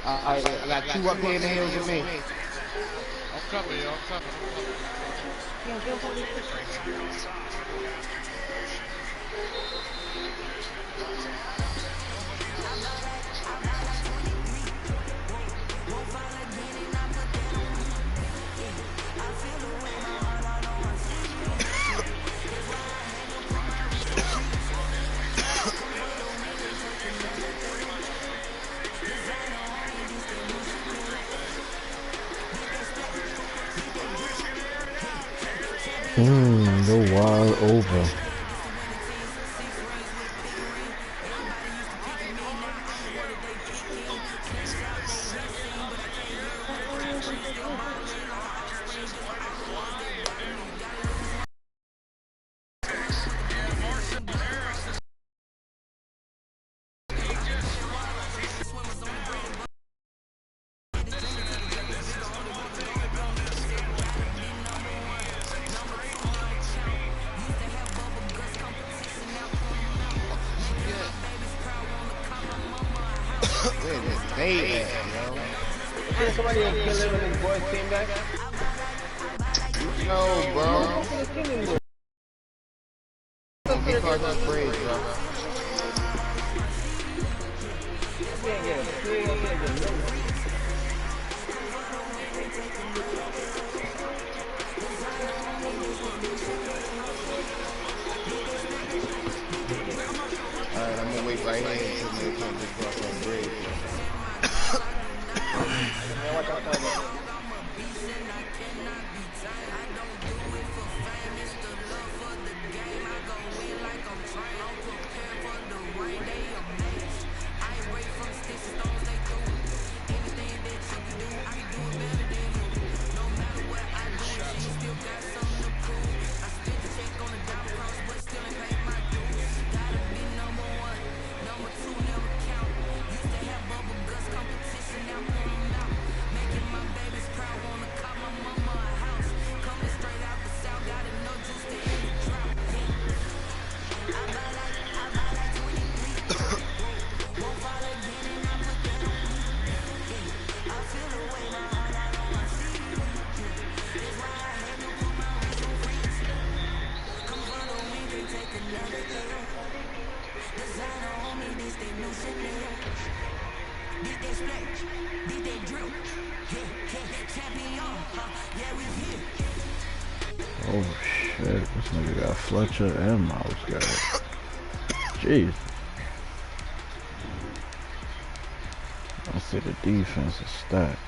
I got two up here in the hills with me. I'm coming, yo. I'm coming. The wild over. Somebody was killing when his boys came back. No, bro. He caught us braids, bro. Alright, I'm gonna wait right here until they come to cross on braids, bro. Oh shit, this nigga got Fletcher and Mouse got it. Jeez. I see the defense is stacked.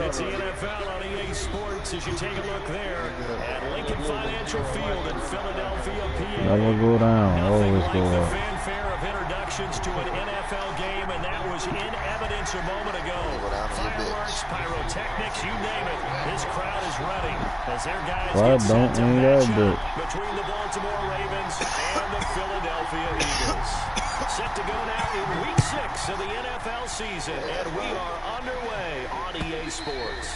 It's the NFL on EA Sports as you take a look there at Lincoln Financial Field in Philadelphia, PA. Never go down, always like go the up. fanfare of introductions to an NFL game, and that was in evidence a moment ago. Fireworks, pyrotechnics, you name it. This crowd is ready as their guys get set to match up between the Baltimore Ravens and the Philadelphia Eagles. Set to go now in Week 6 of the NFL season, and we are underway on EA Sports.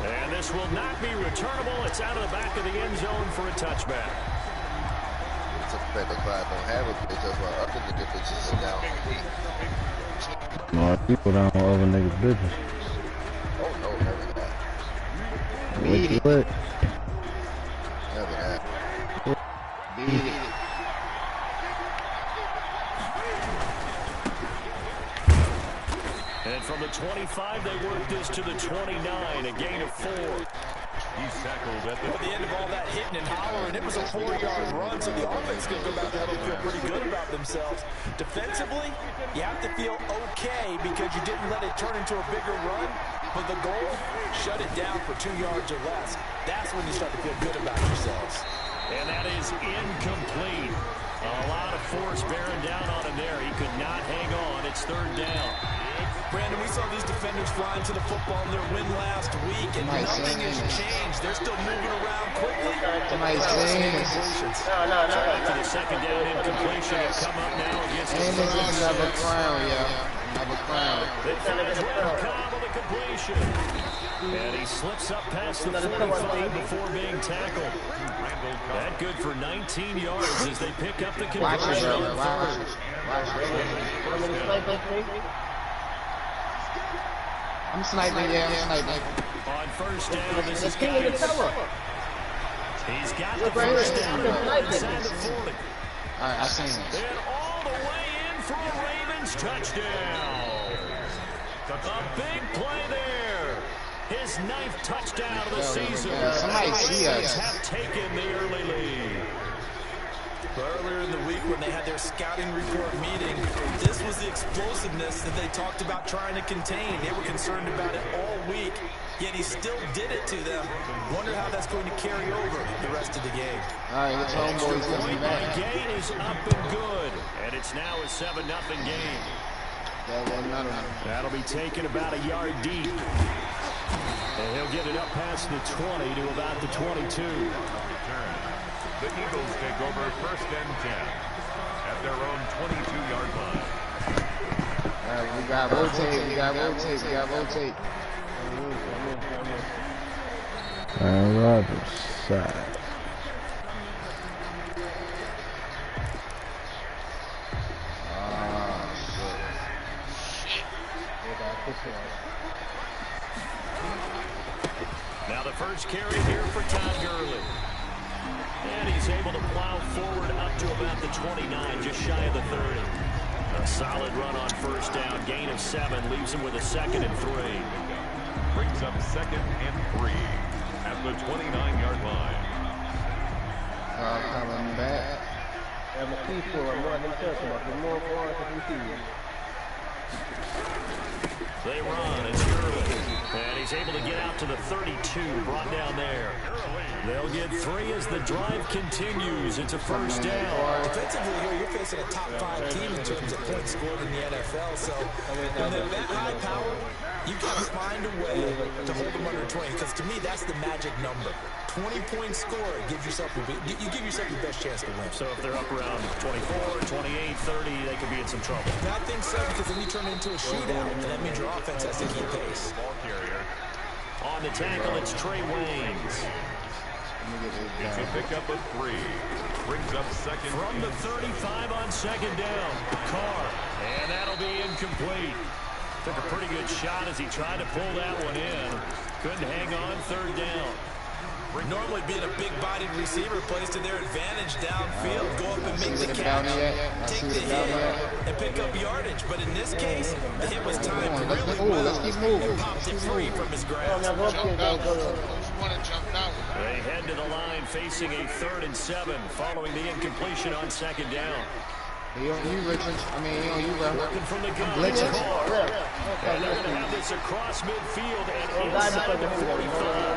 And this will not be returnable. It's out of the back of the end zone for a touchback. It's a fact the crowd don't have it, because that's why other niggas bitches sit down on the No, people down on other niggas' business. Oh no, never that. Beat it. What? Never that. Beat it. And from the 25, they work this to the 29, a gain of 4. He's tackled at the end of all that hitting and hollering. It was a 4-yard run, so the offense can go back there and feel pretty good about themselves. Defensively, you have to feel okay because you didn't let it turn into a bigger run, but the goal, shut it down for 2 yards or less. That's when you start to feel good about yourselves. And that is incomplete. A lot of force bearing down on him there. He could not hang on. It's 3rd down. Brandon, we saw these defenders flying to the football in their win last week, and nothing has changed. They're still moving around quickly. Incompletions. To the 2nd down incompletion will come up now against the another crown, another crown. They find Cobb with a completion. And he slips up past the 45 before being tackled. That good for 19 yards as they pick up the conversion on 3rd. I'm sniping, I'm sniping. On 1st down, this is Giants. He's got the 1st down inside the 40. All right, I seen him. And all the way in for a Ravens touchdown. A big play there. His 9th touchdown of the season. Somebody see us. Have taken the early lead. Earlier in the week when they had their scouting report meeting, this was the explosiveness that they talked about trying to contain. They were concerned about it all week, yet he still did it to them. Wonder how that's going to carry over the rest of the game. All right, let's homeboys coming back. Gain is up and good, and it's now a 7-0 game. That'll be taken about a yard deep. And he'll get it up past the 20 to about the 22. The Eagles take over 1st and 10 at their own 22-yard line. All right, we got rotate. Aaron Rodgers, side. Now the first carry here for Todd Gurley. And he's able to plow forward up to about the 29, just shy of the 30. A solid run on 1st down, gain of 7, leaves him with a 2nd and 3. Brings up 2nd and 3 at the 29-yard line. Coming back. They run, it's Gurley. And he's able to get out to the 32, brought down there. They'll get 3 as the drive continues. It's a 1st down. Defensively here, you're facing a top 5 team in terms of points scored in the NFL. So when they're that high power, you got to find a way to hold them under 20. Because to me, that's the magic number. 20-point score gives yourself you give yourself your best chance to win. So if they're up around 24, 28, 30, they could be in some trouble. I think so, because then you turn it into a shootout, and that means your offense has to keep pace. Ball carrier. On the tackle, it's Trey Waynes. It's a pickup of 3. Brings up 2nd. From the 35 on 2nd down, Carr. And that'll be incomplete. Took a pretty good shot as he tried to pull that one in. Couldn't hang on, 3rd down. Normally being a big-bodied receiver plays to their advantage downfield. Go up and make the catch, take the hit, and pick up yardage. But in this case, the hit was timed really well and popped it free from his grasp. They head to the line facing a 3rd and 7 following the incompletion on 2nd down. He on you, Richard. Bro. Working from the gun. And they're going to have this across midfield and inside the 45.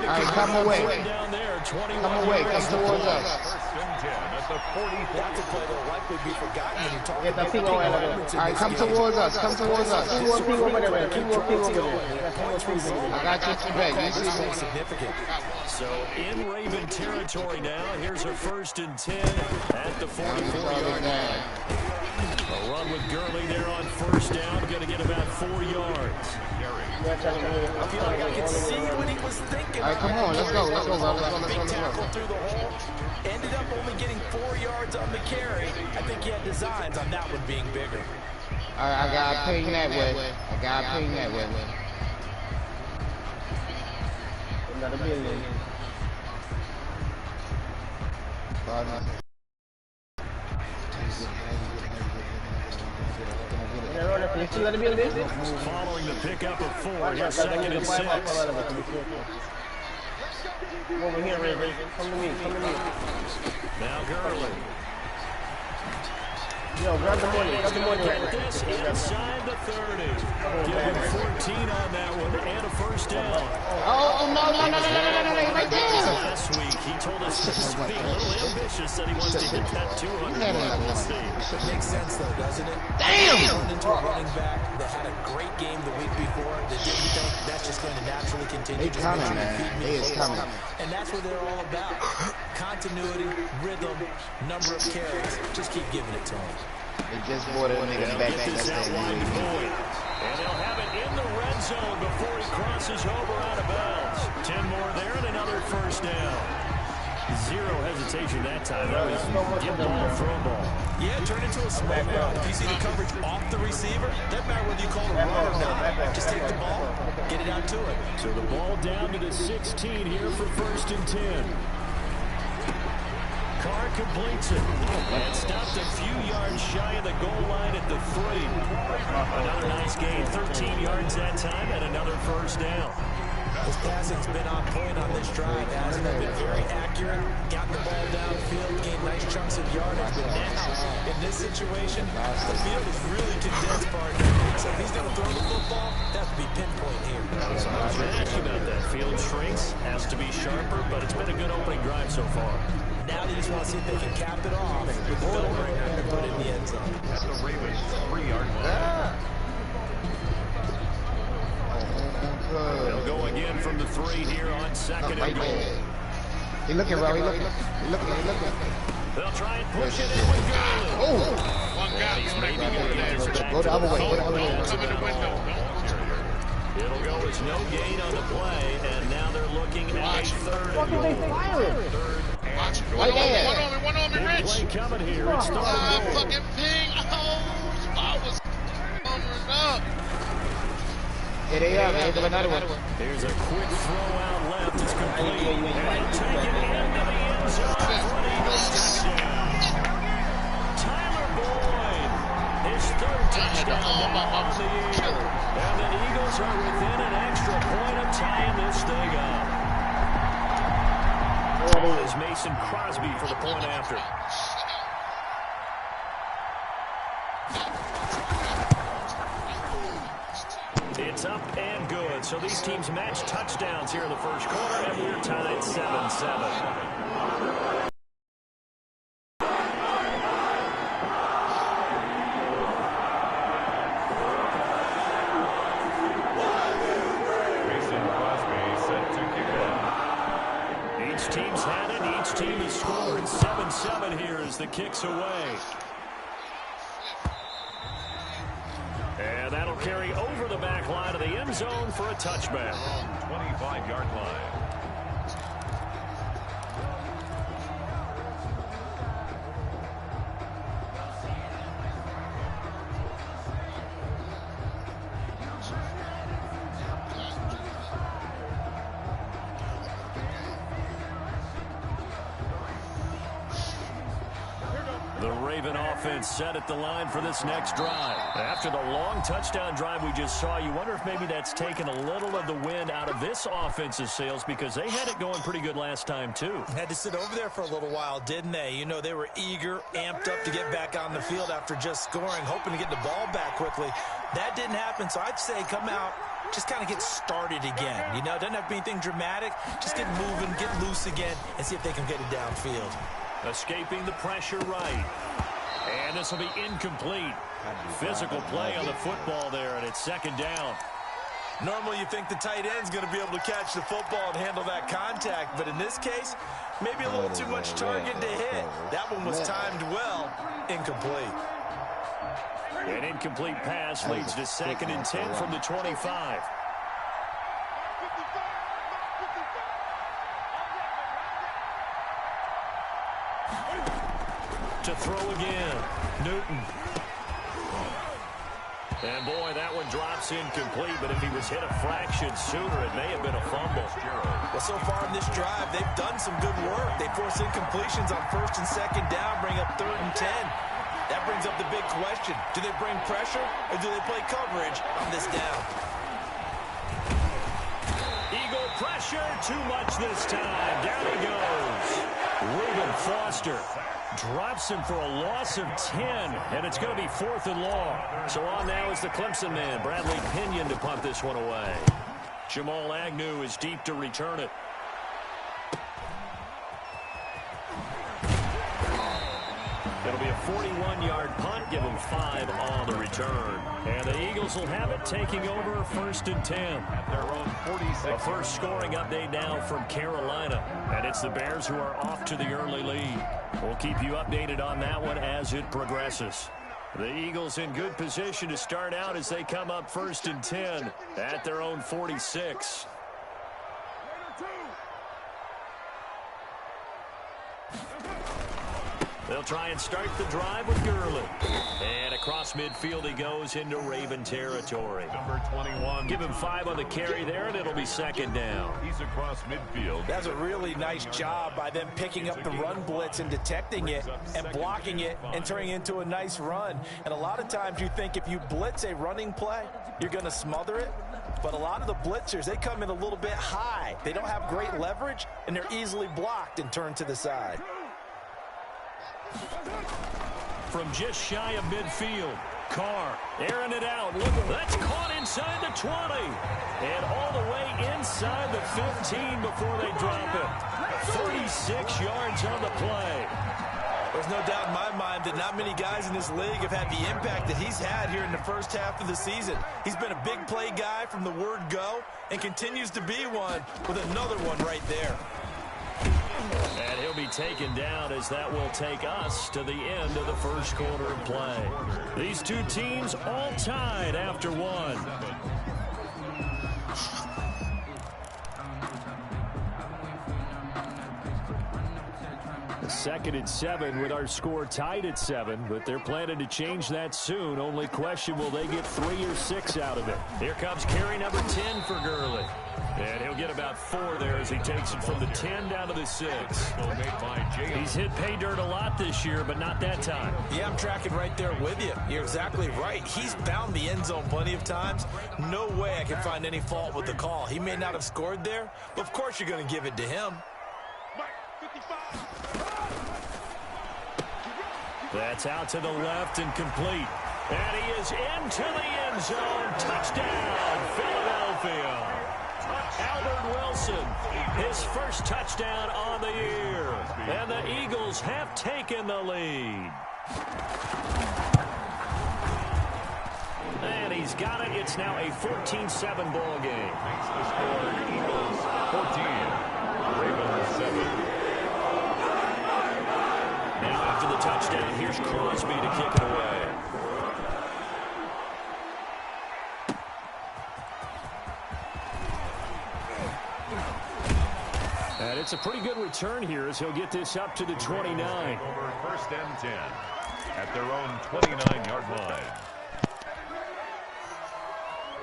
All right, come away. Down there, come towards us. 1st and 10 at the 45. That's a play that will likely be forgotten when you talk about the all right, come towards us. I got you back. You see me. Significant. So in Raven territory now, here's her 1st and 10 at the 44-yard line. A run with Gurley there on 1st down, going to get about 4 yards. I feel like I can see what he was thinking. All right, come on, let's go. Big tackle through the hole. Ended up only getting 4 yards on the carry. I think he had designs on that one being bigger. All right, I got to ping that way. Following the pickup of 4, here's 2nd and 6. Over here, Raven. Come to me. Now Gurley. Yo, grab the money. Grab the money right Get this inside the 30. Give him 14 on that one and a first down. Oh, no, right there. Last week, he told us to be a little ambitious, that he wants to hit that 200 mark. We'll see. It makes sense, though, doesn't it? Damn! Turned into a running back that had a great game the week before. They didn't think that's just going to naturally continue. They coming, man. They is coming. And that's what they're all about. Continuity, rhythm, number of carries. Just keep giving it to them. They just bought a nigga back. Get this out wide to Boyd. And they'll have it in the red zone before he crosses over out of bounds. 10 more there and another first down. Zero hesitation that time. That was get ball, throw ball. Yeah, turn into a smoke run. If you see the coverage off the receiver, doesn't matter whether you call it a run or not. Just take the ball, get it out to it. So the ball down to the 16 here for 1st and 10. Carr completes it and stopped a few yards shy of the goal line at the 3. Another nice gain, 13 yards that time, and another first down. His passing's been on point on this drive, hasn't it? Been very accurate, got the ball downfield, gained nice chunks of yardage, but now, in this situation, the field is really condensed, partner. So if he's going to throw the football, that would be pinpoint here. I was going to ask you about that. Field shrinks, has to be sharper, but it's been a good opening drive so far. Now they just want to see if they can cap it off with the bell ringer and put it in the end zone. At the Ravens' 3-yard line. They'll go again from the 3 here on 2nd and goal. He looking, bro. He looking. They'll try and push it in with Gurley. Oh! One guy, you Maybe maybe going to get this back Go the other way. Don't come in the window. It'll go as no gain on the play, and now they're looking at a 3rd and goal. Watch. One on me, Big Rich. play coming here. It's 3rd and goal. Fucking ping. Oh, spot was up. Here they are, man. There's another one. Here's a quick throw out left. It's complete. And he'll take it into the end zone for an Eagles touchdown. Tyler Boyd, his 3rd touchdown now on the year. And the Eagles are within an extra point of tying this thing up. Is Mason Crosby for the point after. It's up and good. So these teams match touchdowns here in the first quarter, and we're tied 7-7. Each team's had it. Each team has scored 7-7 here as the kick's away. And that'll carry over the back line of the end zone for a touchback. 25-yard line. The Raven offense set at the line for this next drive. After the long touchdown drive we just saw, you wonder if maybe that's taken a little of the wind out of this offense's sails, because they had it going pretty good last time, too. Had to sit over there for a little while, didn't they? You know, they were eager, amped up to get back on the field after just scoring, hoping to get the ball back quickly. That didn't happen, so I'd say come out, just kind of get started again. You know, doesn't have to be anything dramatic. Just get moving, get loose again, and see if they can get it downfield. Escaping the pressure right. And this will be incomplete. Physical play on the football there, and it's 2nd down. Normally you think the tight end's going to be able to catch the football and handle that contact, but in this case, maybe a little too much target to hit. That one was timed well. Incomplete. An incomplete pass leads to 2nd and 10 from the 25. To throw again, Newton. And boy, that one drops incomplete, but if he was hit a fraction sooner, it may have been a fumble. Well, so far in this drive, they've done some good work. They force incompletions on 1st and 2nd down, bring up 3rd and 10. That brings up the big question. Do they bring pressure or do they play coverage on this down? Eagle pressure, too much this time. Down he goes. Reuben Foster drops him for a loss of 10, and it's going to be 4th and long. So on now is the Clemson man, Bradley Pinion, to punt this one away. Jamal Agnew is deep to return it. It'll be a 41-yard punt, give them 5 on the return. And the Eagles will have it, taking over 1st and 10. At their own 46. A first scoring update now from Carolina. And it's the Bears who are off to the early lead. We'll keep you updated on that one as it progresses. The Eagles in good position to start out as they come up 1st and 10 at their own 46. They'll try and start the drive with Gurley. And across midfield he goes into Raven territory. Number 21. Give him 5 on the carry there, and it'll be 2nd down. He's across midfield. That's a really nice job by them picking up the run blitz and detecting it and blocking it and turning it into a nice run. And a lot of times you think if you blitz a running play, you're going to smother it. But a lot of the blitzers, they come in a little bit high. They don't have great leverage, and they're easily blocked and turned to the side. From just shy of midfield, Carr airing it out. Look, that's caught inside the 20. And all the way inside the 15 before they drop it. 36 yards on the play. There's no doubt in my mind that not many guys in this league have had the impact that he's had here in the first half of the season. He's been a big play guy from the word go and continues to be one with another one right there. And he'll be taken down as that will take us to the end of the first quarter of play. These two teams all tied after one. The 2nd and 7 with our score tied at 7, but they're planning to change that soon. Only question, will they get 3 or 6 out of it? Here comes carry number 10 for Gurley. And he'll get about 4 there as he takes it from the 10 down to the 6. He's hit pay dirt a lot this year, but not that time. Yeah, I'm tracking right there with you. You're exactly right. He's found the end zone plenty of times. No way I can find any fault with the call. He may not have scored there, but of course you're going to give it to him. That's out to the left and complete. And he is into the end zone. Touchdown, Philadelphia. Albert Wilson, his first touchdown on the year. And the Eagles have taken the lead. And he's got it. It's now a 14-7 ball game. Makes the score Eagles 14, Ravens 7. Now after the touchdown, here's Crosby to kick it away. And it's a pretty good return here as he'll get this up to the 29. Over 1st and 10 at their own 29-yard line.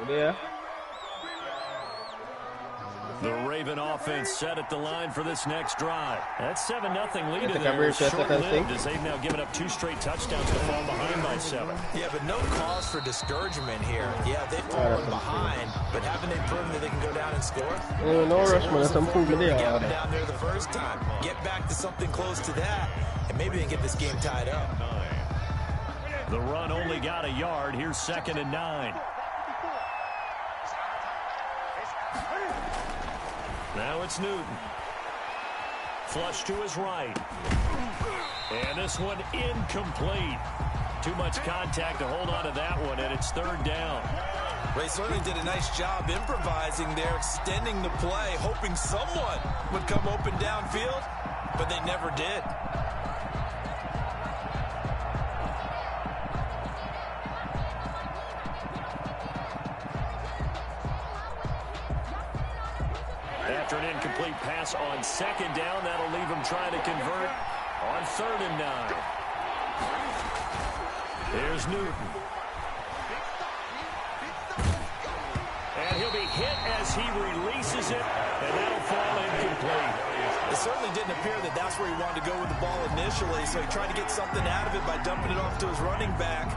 Yeah. The Raven offense set at the line for this next drive. That 7-0 lead in there camera is short-lived as they've now given up 2 straight touchdowns to fall behind by 7. Yeah, but no cause for discouragement here. Yeah, they've fallen behind, but haven't they proven that they can go down and score? No rush, man. That's improvement there. Get them down there the first time. Get back to something close to that, and maybe they can get this game tied up. The run only got a yard. Here's 2nd and 9. Now it's Newton. Flush to his right. And this one incomplete. Too much contact to hold on to that one, and it's 3rd down. They certainly did a nice job improvising there, extending the play, hoping someone would come open downfield, but they never did. After an incomplete pass on 2nd down, that'll leave him trying to convert on 3rd and 9. There's Newton. And he'll be hit as he releases it, and that'll fall incomplete. It certainly didn't appear that that's where he wanted to go with the ball initially, so he tried to get something out of it by dumping it off to his running back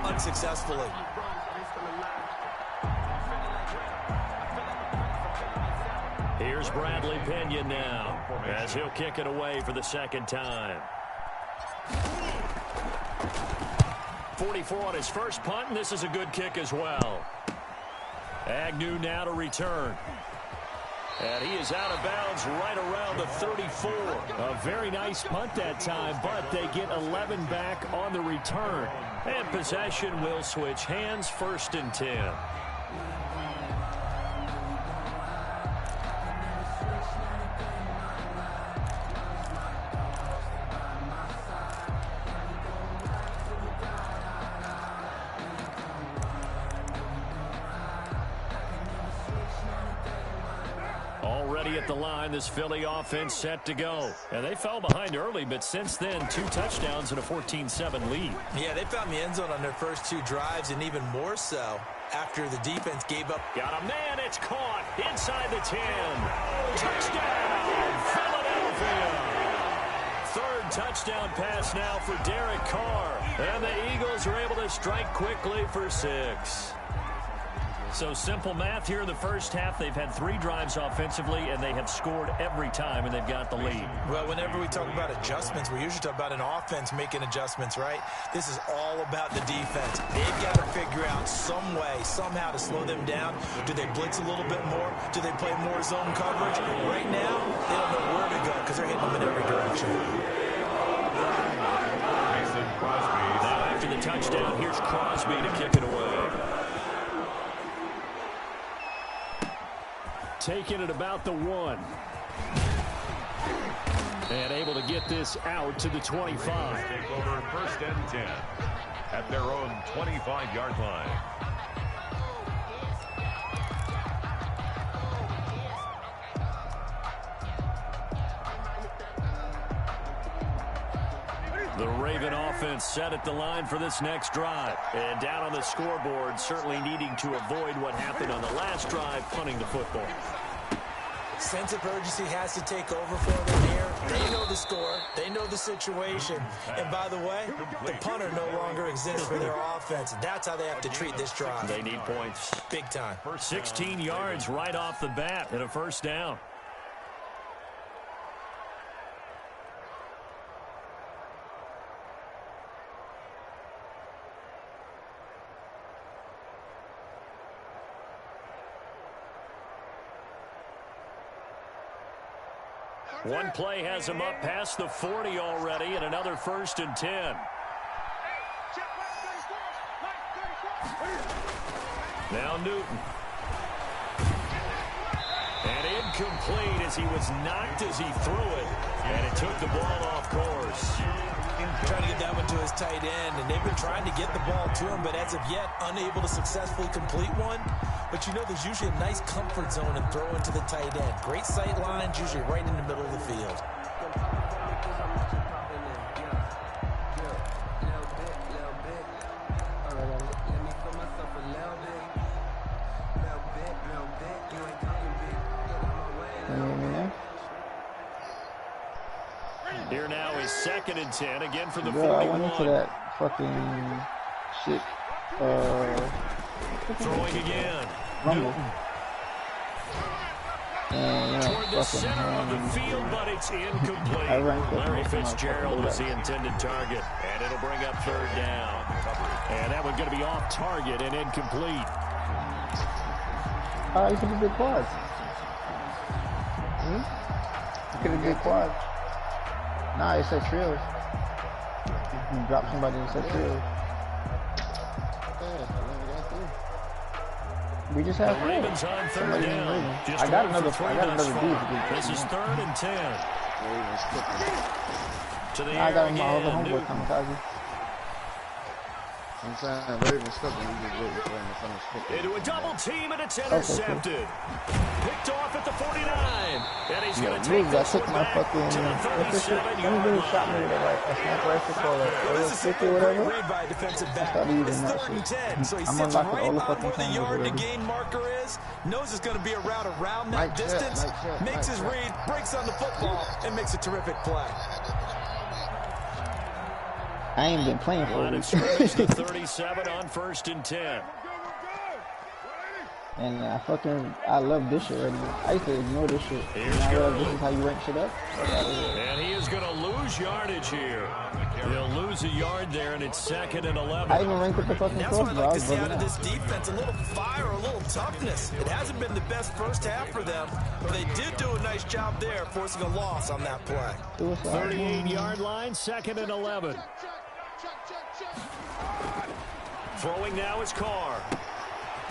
unsuccessfully. Here's Bradley Pinion now as he'll kick it away for the second time. 44 on his first punt, and this is a good kick as well. Agnew now to return. And he is out of bounds right around the 34. A very nice punt that time, but they get 11 back on the return. And possession will switch hands, 1st and 10. Already at the line, this Philly offense set to go. And they fell behind early, but since then, 2 touchdowns and a 14-7 lead. Yeah, they found the end zone on their first 2 drives, and even more so after the defense gave up. Got a man, it's caught inside the 10. Touchdown, Philadelphia. 3rd touchdown pass now for Derek Carr. And the Eagles are able to strike quickly for 6. So simple math here in the first half. They've had 3 drives offensively, and they have scored every time, and they've got the lead. Well, whenever we talk about adjustments, we usually talk about an offense making adjustments, right? This is all about the defense. They've got to figure out some way, somehow to slow them down. Do they blitz a little bit more? Do they play more zone coverage? Right now, they don't know where to go because they're hitting them in every direction. Now after the touchdown, here's Crosby to kick it away. Taking it about the 1. And able to get this out to the 25. Take over 1st and 10 at their own 25-yard line. The Raven offense set at the line for this next drive. And down on the scoreboard, certainly needing to avoid what happened on the last drive, punting the football. Sense of urgency has to take over for them here. They know the score. They know the situation. And by the way, the punter no longer exists for their offense. That's how they have to treat this drive. They need points. Big time. 16 yards right off the bat and a 1st down. One play has him up past the 40 already, and another 1st and 10. Now Newton. And incomplete as he was knocked as he threw it. And it took the ball off course. Trying to get that one to his tight end, and they've been trying to get the ball to him, but as of yet, unable to successfully complete one. But you know, there's usually a nice comfort zone in throwing to the tight end. Great sight lines, usually right in the middle of the field. Here now is 2nd and 10, again for the 41. I went into that fucking shit. Throwing again. Rumble. Toward the center of the field, but it's incomplete. Larry Fitzgerald was the intended target, and it'll bring up 3rd down. And that one's going to be off target and incomplete. You could have did quads. You could have did quads. Nah, it said trios. You can drop somebody and said trios. We just have the Ravens on 3rd down. I got another D. This is 3rd and 10. To the I got air my other again. homeboy kamikaze. Sometimes Ravens stuff when we just waiting for him to finish cooking. Into a double team, and it's intercepted. Picked off at the 49. And he's He's going to Dude, take I this took one my back fucking. to the What's this shit? 37-yard Some dude shot me line. with a sniper rifle called This is LURKEN-FOR-U, a great whatever. read by a defensive back. started using It's that 3rd and shit. 10, so he I'm sits unlocking right all the on fucking where the cameras yard to already. gain marker is, knows it's going to be a route around that Mike check, distance, Mike check, makes Mike his check. read, breaks on the football, and makes a terrific play. I ain't been playing for Line it. of scrimmage to 37 on 1st and 10. And I love this shit already. I used to ignore this shit. Here's Now I realize Gurley. this is how you rank shit up. And he is going to lose yardage here. He'll lose a yard there, and it's 2nd and 11. I even ranked up the fucking That's what cross, I'd bro. I like to was see bugging out of out. this defense, a little fire, a little toughness. It hasn't been the best first half for them, but they did do a nice job there, forcing a loss on that play. 38-yard line, 2nd and 11. Throwing now is Carr.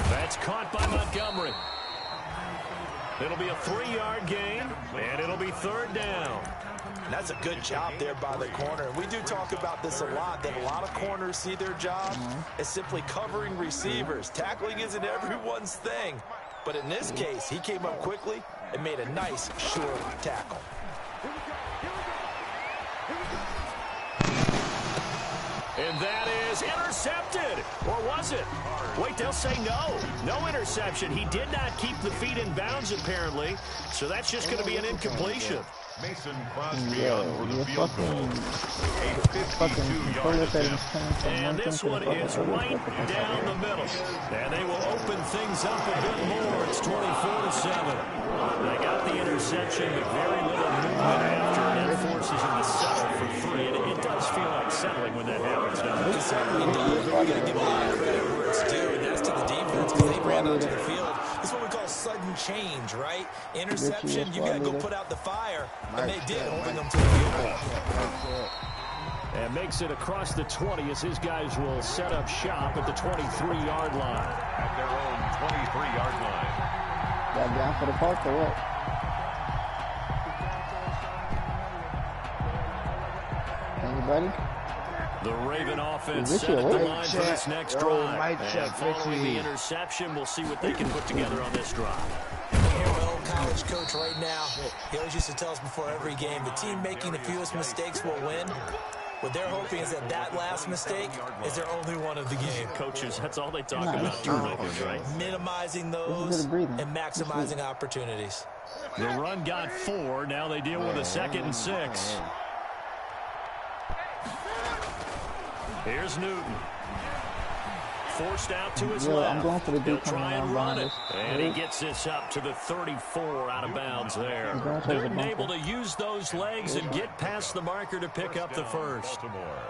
That's caught by Montgomery. It'll be a 3-yard gain, and it'll be 3rd down. And that's a good job there by the corner. We do talk about this a lot, that a lot of corners see their job as simply covering receivers. Tackling isn't everyone's thing. But in this case, he came up quickly and made a nice, short tackle. And that is intercepted. Or was it? Wait, they'll say no. No interception. He did not keep the feet in bounds, apparently. So that's just going to be an incompletion. Mason Crosby on for the field goal. And this one is right down the middle. And they will open things up a bit more. It's 24-7. They got the interception, but very little movement after. And that forces him to settle for 3. And it does feel like settling when that happens, doesn't it? It certainly does. We're going to give a lot of credit where it's due, and that's to the defense because they ran onto the field. It's what we call sudden change, right? Interception, you got to go put out the fire, and they did, holding them to the field goal. And makes it across the 20 as his guys will set up shop at the 23-yard line. At their own 23-yard line. Got down for the park or what? Anybody? The Raven offense Richie, set at the wait. line for this next drive. Mike And check, following Richie. the interception, we'll see what they can put together on this drive. I hear my old college coach right now. He always used to tell us before every game, the team making the fewest mistakes will win. What they're hoping is that that last mistake is their only one of the game. Coaches, that's all they talk about, turnovers, right? Minimizing those and maximizing opportunities. The run got 4. Now they deal with a 2nd and 6. Here's Newton. Forced out to his left. I'm going for the He'll deep try and run it. And he Right. gets this up to the 34 out of bounds there. going for the Newton bunker. able to use those legs and get past the marker to pick up the first.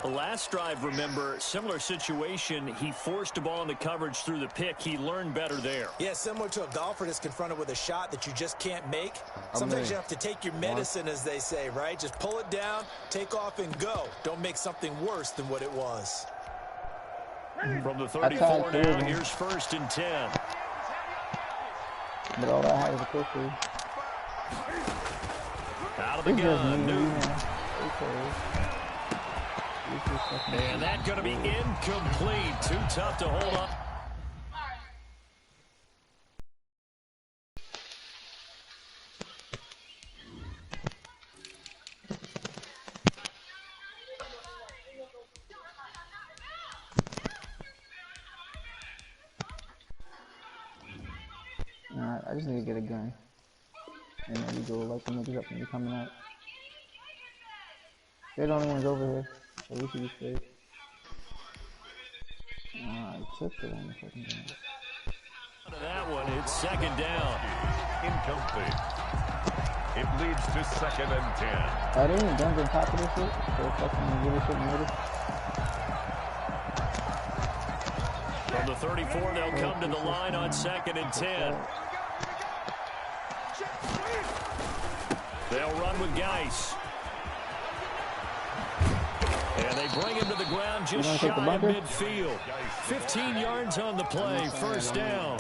The last drive, remember, similar situation. He forced a ball into coverage through the pick. He learned better there. Yeah, similar to a golfer that's confronted with a shot that you just can't make. Sometimes you have to take your medicine, as they say, right? Just pull it down, take off, and go. Don't make something worse than what it was. From the 34 now, here's 1st and 10. But all I had was a quickly. Out of the gun, Newton. And that's going to be incomplete. Too tough to hold up. Alright, I just need to get a gun. And then we go like the niggas up and be coming out. They're the only ones over here, so we should be straight. I took the one fucking gun. That one, it's 2nd down. Incomplete. It leads to 2nd and 10. Are there any guns on top of this shit? So fucking really shit notice? From the 34, they'll come to the line on 2nd and 10. They'll run with Geis. And they bring him to the ground just shy of midfield. 15 yards on the play, 1st down.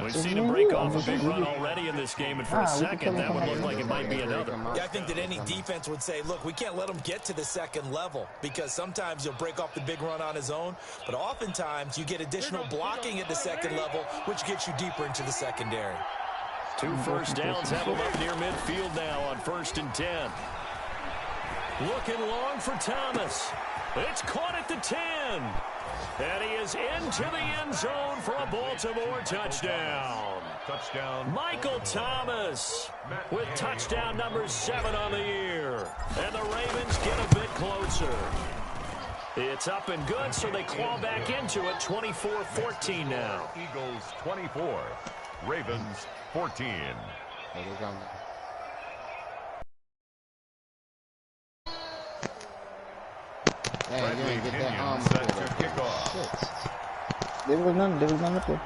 We've seen him break off a big run already in this game, and for a second, that would look like it might be another. Yeah, I think that any defense would say, look, we can't let him get to the 2nd level because sometimes he'll break off the big run on his own, but oftentimes you get additional blocking at the 2nd level, which gets you deeper into the secondary. 2 first downs have him up near midfield now on 1st and 10. Looking long for Thomas. It's caught at the 10. And he is into the end zone for a Baltimore touchdown. Touchdown. Michael Thomas with touchdown number 7 on the year. And the Ravens get a bit closer. It's up and good, so they claw back into it, 24-14 now. Eagles 24, Ravens 14. Bradley Pinion set to kick off. There was none up there.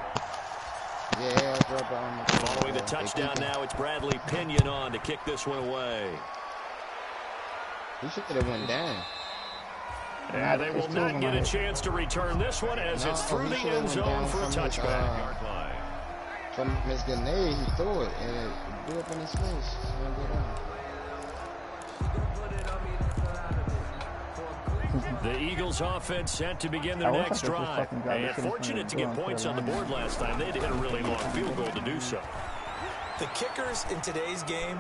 Yeah, following the touchdown now, it's Bradley Pinion on to kick this one away. He should have went down. And they will not get a chance to return this one as it's through the end zone for a touchback. From his grenade, he threw it and it blew up in his face. The Eagles offense set to begin their next drive. And fortunate to get points on the board last time. They had to hit a really long field goal to do so. The kickers in today's game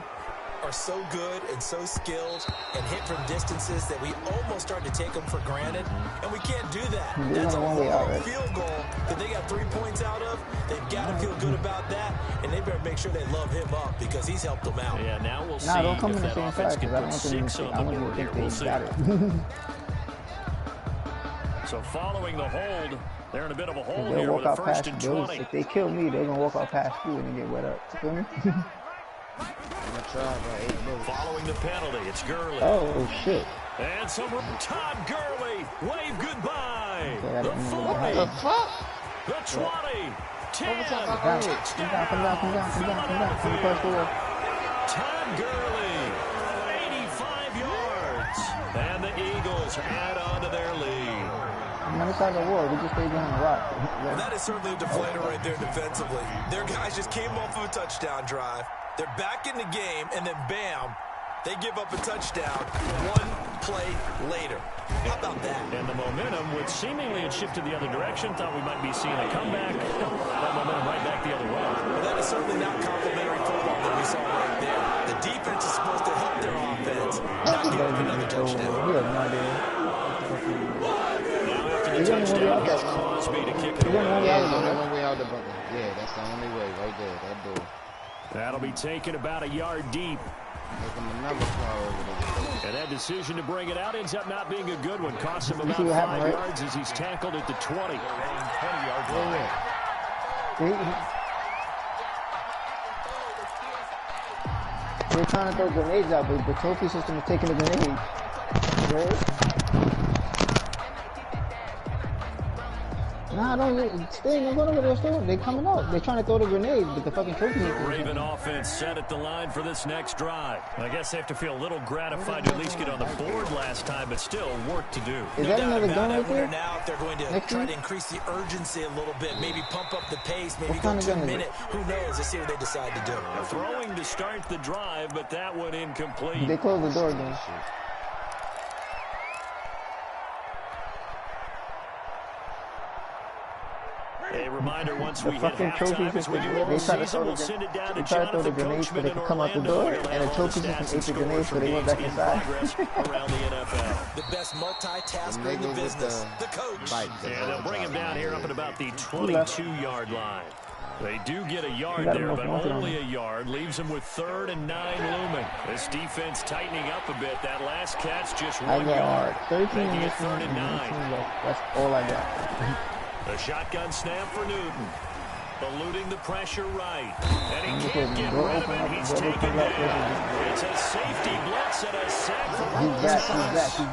are so good and so skilled and hit from distances that we almost start to take them for granted, and we can't do that. That's a long field goal that they got 3 points out of. They've got to feel good about that, and they better make sure they love him up because he's helped them out. Yeah, now we'll see don't come if in the that same offense side, can put 6 on the board here. We'll see. So following the hold, they're in a bit of a hole here with a 1st and 20. If they kill me, they're going to walk out past you and get wet up. You feel me? Following the penalty, it's Gurley. Oh, shit. And some Todd Gurley. Wave goodbye. The 40. The 20. 10. Come down. Todd Gurley. 85 yards. And the Eagles add on to their lead. On the other side of the wall, we just stayed behind the rock. Well, that is certainly a deflator right there defensively. Their guys just came off of a touchdown drive. They're back in the game, and then bam, they give up a touchdown 1 play later. How about that? And the momentum, which seemingly had shifted the other direction, thought we might be seeing a comeback. That momentum right back the other way. Well, that is certainly not complimentary football that we saw right there. The defense is supposed to help their offense, not give up another touchdown. We have no idea. Now after the touchdown, here's Crosby to kick it away. Yeah, the only way out the bucket. Yeah, that's the only way right there. That door. That'll be taken about a yard deep. And that decision to bring it out ends up not being a good one. Costs him about 5 yards as he's tackled at the 20. They're trying to throw grenades out, but the trophy system is taking the grenade. Right? Nah, don't stay. Don't go over there. Still, they're coming out. They're trying to throw the grenade, but the fucking trophy. The Raven offense set at the line for this next drive. I guess they have to feel a little gratified to at least get on the board last time, but still work to do. Is that another gun right there? Now, if they're going to try to increase the urgency a little bit, maybe pump up the pace, maybe go 2 minutes. Who knows? Let's see what they decide to do. Throwing to start the drive, but that one incomplete. They closed the door again. A reminder, once we hit halftime, as we do every season, we'll send it down to Jonathan Coachman in Orlando. And the trophy system ate the grenades, so they went back inside. Around the NFL. The best multitasker in the business, the coach. And they'll bring him down here up at about the 22-yard line. They do get a yard there, but only a yard. Leaves them with 3rd and 9 looming. This defense tightening up a bit. That last catch just 1 yard. 13 making it 3rd and 9. That's all I got. The shotgun snap for Newton. Eluding the pressure right. And he can't get rid of it. He's taken down. It's a safety blitz and a sack for He's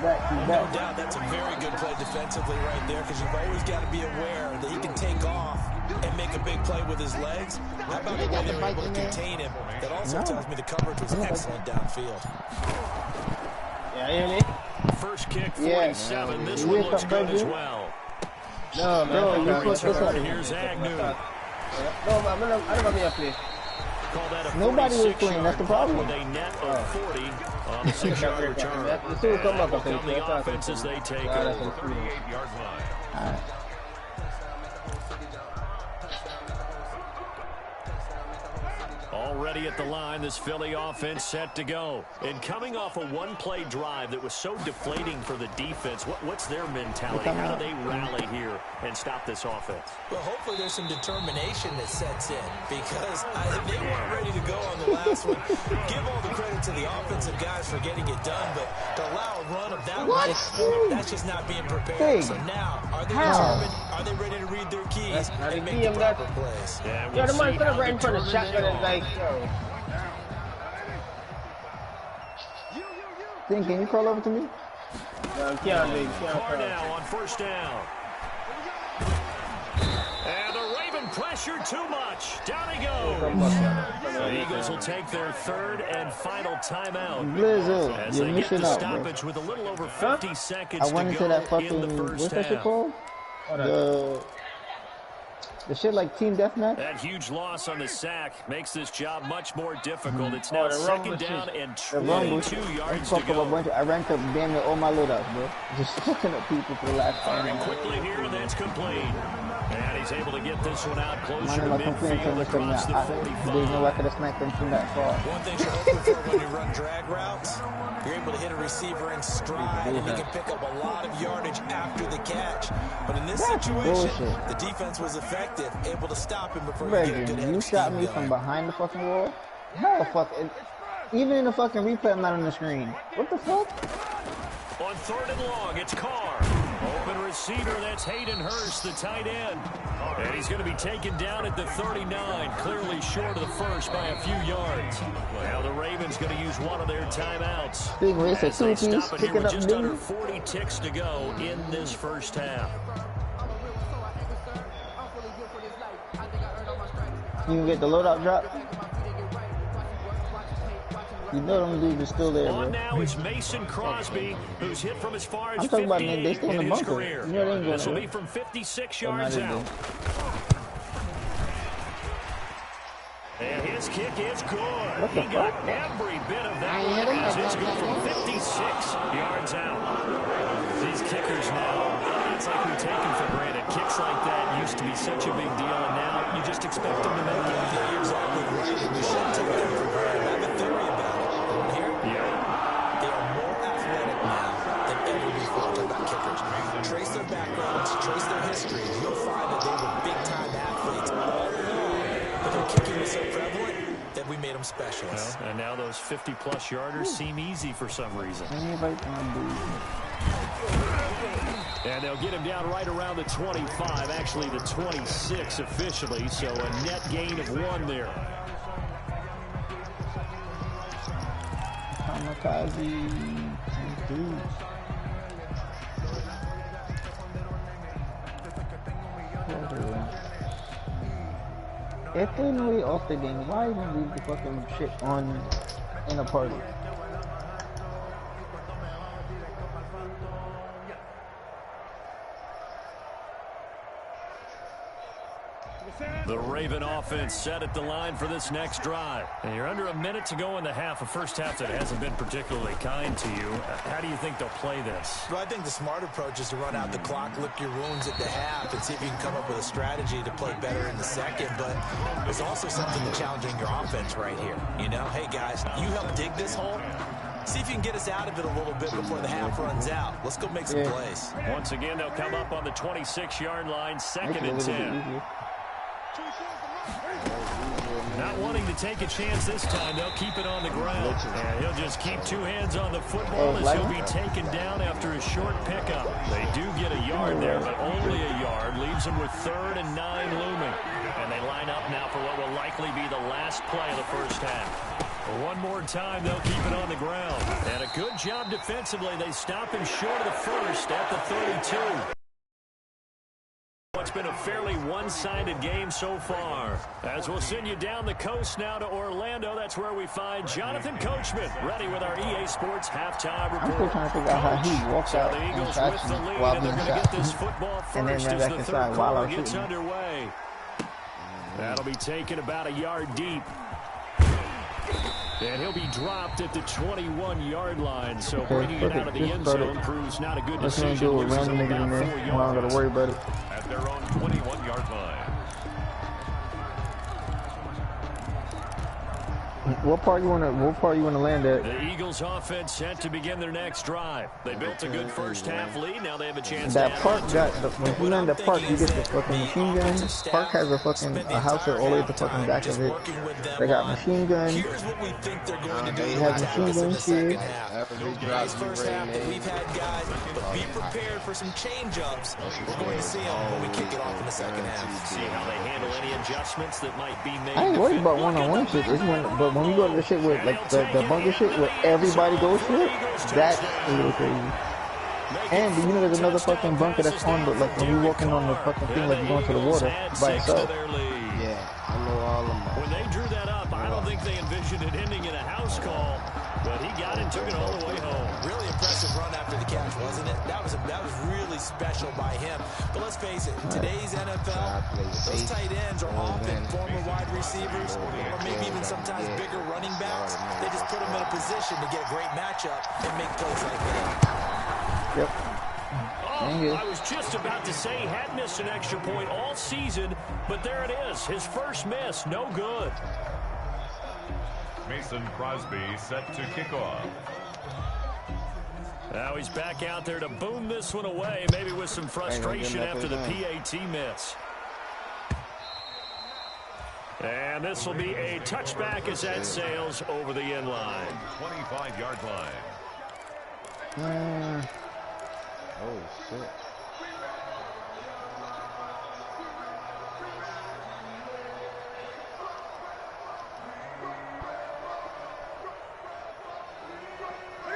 back. No doubt that's a very good play defensively right there, because you've always got to be aware that he can take off and make a big play with his legs. How about the way they were able to contain him? That also tells me the coverage was excellent downfield. Yeah, hear me? First kick, 47. This one looks good as well. No, here's Agnew. Nobody was playing, that's the problem. With a net of 40 on the 6-yard return. Will come the offense as they take over. 38-yard line. Already at the line, this Philly offense set to go. And coming off a one-play drive that was so deflating for the defense, what's their mentality? How do they rally here and stop this offense? Well, hopefully there's some determination that sets in because they weren't ready to go on the last one. Give all the credit to the offensive guys for getting it done, but to allow a run of that much, that's just not being prepared. So now, are they determined? Are they ready to read their keys and make the proper plays? Yeah, Yo, the man could have right in front of the shotgun and like, yo. Think, can you crawl over to me? Carr now on first down. And the Raven pressured too much. Down he goes. The Eagles will take their third and final timeout. Blizzard, as you're they get missing the out, stoppage with a little over 50 seconds I went to into go that in fucking, the what's first that shit half. called? The shit like Team Deathmatch? That huge loss on the sack makes this job much more difficult. It's now second down and 22 yards to go. I ranked up damn near all my loadouts, bro. Just fucking up people for the last time. Firing quickly here, and that's complete. And he's able to get this one out closer to midfield across the 45. There's no way I could have sniped them from that far. One thing you're hoping for when you run drag routes, you're able to hit a receiver in stride, and he can pick up a lot of yardage after the catch. But in this situation, the defense was effective, able to stop him before he get a good head. You shot me from behind the fucking wall? How the fuck? Even in the fucking replay, I'm not on the screen. What the fuck? On third and long, it's Carr. Open receiver, that's Hayden Hurst, the tight end. And he's going to be taken down at the 39, clearly short of the first by a few yards. Now the Ravens going to use one of their timeouts. As they stop it here with just under 40 ticks to go in this first half. You can get the loadout drop? You know them dudes are still there, bro. On now is Mason Crosby, who's hit from as far as 58 they still in his the career. You know This will be from 56 yards out. And his kick is good. He got every bit of that one as his go from 56 yards out. These kickers now, it's like we take them for granted. Kicks like that used to be such a big deal, and now you just expect them to make it. Yeah, you're exactly right. We shouldn't take them for granted. I have a theory about it. Here, they are more athletic now than ever before. Talk about kickers. Trace their backgrounds, trace their history. You'll find that they were big-time athletes all along. But their kicking was so prevalent that we made them specialists. Well, and now those 50-plus yarders seem easy for some reason. And they'll get him down right around the 25, actually the 26 officially, so a net gain of 1 there. If they know they off the game, why even leave the fucking shit on in a party? The Raven offense set at the line for this next drive. And you're under a minute to go in the half, a first half that hasn't been particularly kind to you. How do you think they'll play this? Well, I think the smart approach is to run out the clock, lick your wounds at the half, and see if you can come up with a strategy to play better in the second. But there's also something to challenging your offense right here. You know, hey, guys, you help dig this hole. See if you can get us out of it a little bit before the half runs out. Let's go make some plays. Once again, they'll come up on the 26-yard line, second and 10. Not wanting to take a chance this time, they'll keep it on the ground. And he'll just keep 2 hands on the football as he'll be taken down after a short pickup. They do get a yard there, but only a yard. Leaves them with 3rd and 9 looming. And they line up now for what will likely be the last play of the first half. One more time, they'll keep it on the ground. And a good job defensively. They stop him short of the first at the 32. It's been a fairly one-sided game so far. As we'll send you down the coast now to Orlando, that's where we find Jonathan Coachman, ready with our EA Sports halftime report. I'm still trying to figure out how he walks out the Eagles with the lead, and they're going to get this football first as the third quarter gets underway. That'll be taken about a yard deep. And he'll be dropped at the 21-yard line, so bringing it out of the end zone proves not a good decision. Loses him about 4 yards. I don't got to worry about it. At their own 21-yard line. What part you wanna land at? The Eagles offense set to begin their next drive. They built a good first half lead. Now they have a chance. That Park got when you land at Park, you get the fucking machine gun. Park has a house all the way at the fucking back of it. They got machine gun. Here's what we think they're going to do. They have machine guns here. Nice first half that we've had, guys, but be prepared for some change-ups. We're going to see them when we kick it off in the second half. See how they handle any adjustments that might be made. I ain't worried about one-on-one shit. But when we go to the shit with like the bunker shit where everybody goes through it, that's a little crazy. And you know there's another fucking bunker that's on, but like when you're walking on the fucking thing like you're going to the water by itself. Yeah, I know all of them. When they drew that up, I don't think they envisioned it ending in a house call, but he got it, took it all the way home. Really impressive run after the catch, wasn't it? That was really special by him. But let's face it, in today's NFL, those tight ends are often former wide receivers or maybe even sometimes bigger running backs. They just put them in a position to get a great matchup and make plays like that. Yep. Oh, I was just about to say he had missed an extra point all season, but there it is. His first miss, no good. Mason Crosby set to kick off. Now he's back out there to boom this one away, maybe with some frustration after the PAT miss. And this will be a touchback as that sails over the end line. 25-yard line. Oh, shit.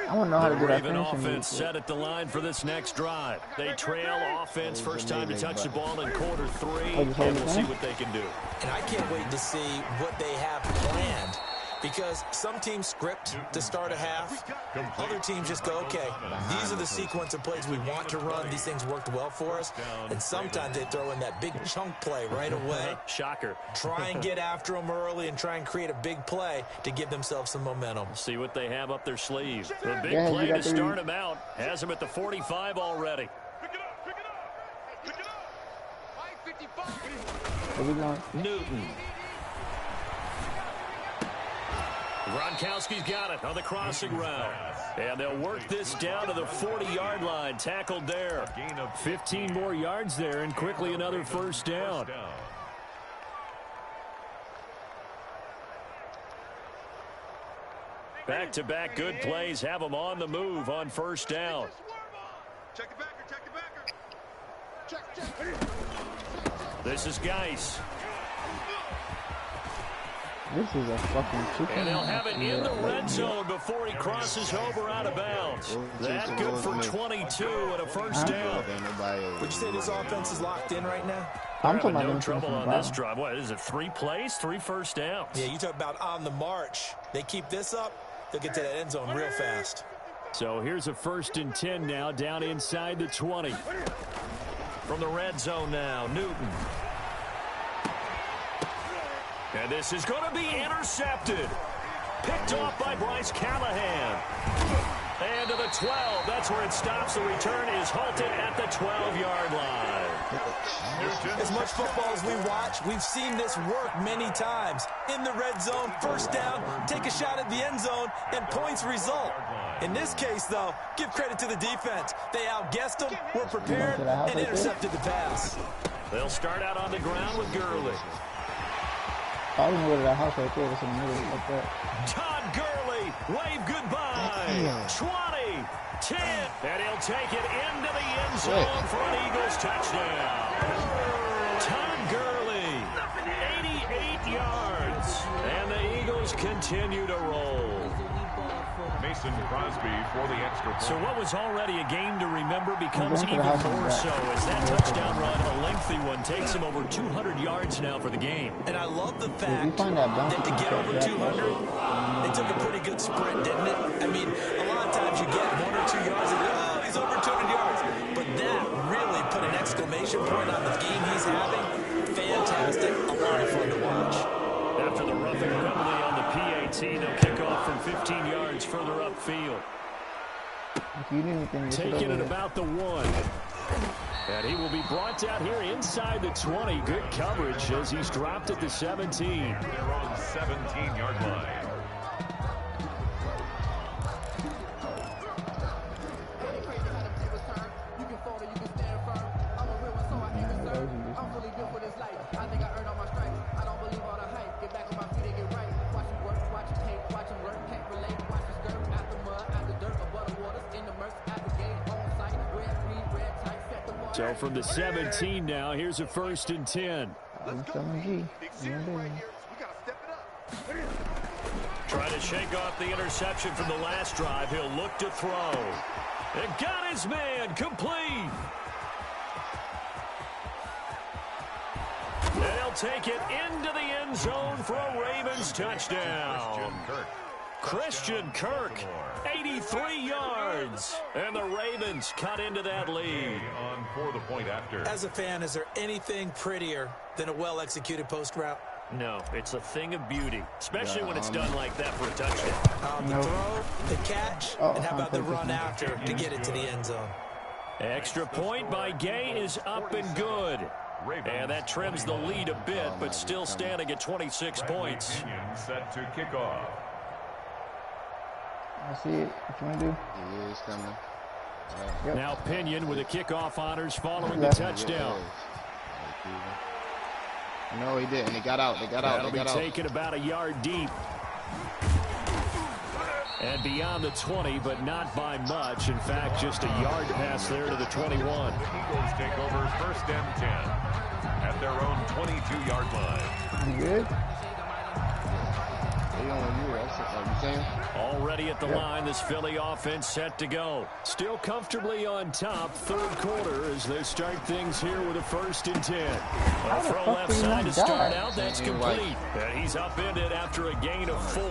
I want to know how to do that Raven finishing offense set at the line for this next drive. They trail offense first time to touch the ball in quarter 3, and we'll see what they can do. And I can't wait to see what they have planned, because some teams script to start a half. Other teams just go, okay, these are the sequence of plays we want to run. These things worked well for us. And sometimes they throw in that big chunk play right away. Shocker. Try and get after them early and try and create a big play to give themselves some momentum. See what they have up their sleeve. The big play to start him out. Has him at the 45 already. Pick it up. 5:55. Newton. Gronkowski's got it on the crossing route. And they'll work this down to the 40-yard line. Tackled there. 15 more yards there, and quickly another first down. Back-to-back good plays have them on the move on first down. Check it backer. This is Geis. This is a fucking chicken. And they'll have it in the red zone before he crosses over out of bounds. That good for 22 and a first down. Would you say this offense is locked in right now? I'm talking about no trouble on this drive. What is it, 3 plays, 3 first downs? Yeah, you talk about on the march. They keep this up, they'll get to that end zone real fast. So here's a 1st and 10 now, down inside the 20. From the red zone now, Newton. And this is going to be intercepted. Picked off by Bryce Callahan. And to the 12. That's where it stops. The return is halted at the 12-yard line. As much football as we watch, we've seen this work many times. In the red zone, first down, take a shot at the end zone, and points result. In this case, though, give credit to the defense. They outguessed them, were prepared, and intercepted the pass. They'll start out on the ground with Gurley. I don't know where that house right there is in the middle like that. Todd Gurley, wave goodbye. 20, 10, and he'll take it into the end zone for an Eagles touchdown. Todd Gurley, 88 yards, and the Eagles continue to roll. Mason Crosby for the extra point. So what was already a game to remember becomes even more so as that touchdown run, a lengthy one, takes him over 200 yards now for the game. And I love the fact that to get over 200, it took a pretty good sprint, didn't it? I mean, a lot of times you get 1 or 2 yards and oh, he's over 200 yards. But that really put an exclamation point on the game he's having. Fantastic. A lot of fun to watch. After the roughing penalty on the PAT, they'll kick off from 15 yards further upfield. Taking it about the 1. And he will be brought down here inside the 20. Good coverage as he's dropped at the 17. They're on 17-yard line. So from the 17 now, here's a 1st and 10. Trying to shake off the interception from the last drive. He'll look to throw. And got his man complete. And he'll take it into the end zone for a Ravens touchdown. Christian Kirk, 83 yards. And the Ravens cut into that lead. On for the point after. As a fan, is there anything prettier than a well-executed post route? No, it's a thing of beauty, especially when it's done like that for a touchdown. The throw, the catch, and how about the run after to get it to the end zone? Extra point by Gay is up and good. And that trims the lead a bit, but still standing at 26 points. Set to kick off. I see it. What you want to do? He is coming. Yep. Now Pinion with the kickoff honors following the touchdown. No, he didn't. He got out. They got out. That'll be taken about a yard deep. And beyond the 20, but not by much. In fact, just a yard pass there to the 21. The Eagles take over 1st and 10 at their own 22-yard line. You good? Already at the line, this Philly offense set to go. Still comfortably on top, 3rd quarter as they start things here with a 1st and 10. A throw left side to start out, that's complete. And he's upended after a gain of 4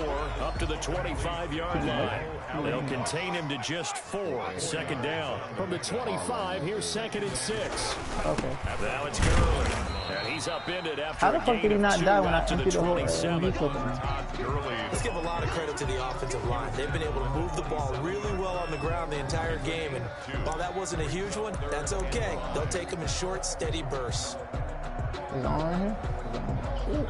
up to the 25-yard line. They'll contain him to just 4. 2nd down. From the 25, here's 2nd and 6. Okay. Now it's Gurley. And he's upended after How the a fuck gain did he of not 2 die when I up to the emptied the whole 27. Let's give a lot of credit to the offensive line. They've been able to move the ball really well on the ground the entire game, and while that wasn't a huge one, that's okay. They'll take them in short, steady bursts. Is it on right here? Shit.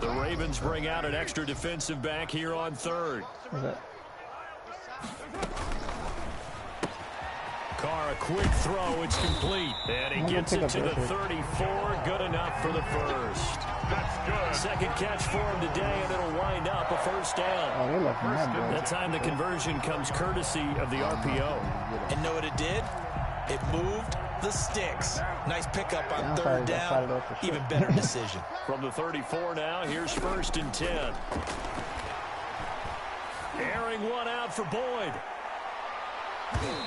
The Ravens bring out an extra defensive back here on 3rd. What's that? Carr, a quick throw, it's complete. And he gets it to the 34, good enough for the 1st. That's good. 2nd catch for him today, and it'll wind up a 1st down. Oh, they left mad, bro. That time the conversion comes courtesy of the RPO. And know what it did? It moved the sticks. Nice pickup on 3rd down. Even better decision. From the 34 now, here's 1st and 10. Airing one out for Boyd.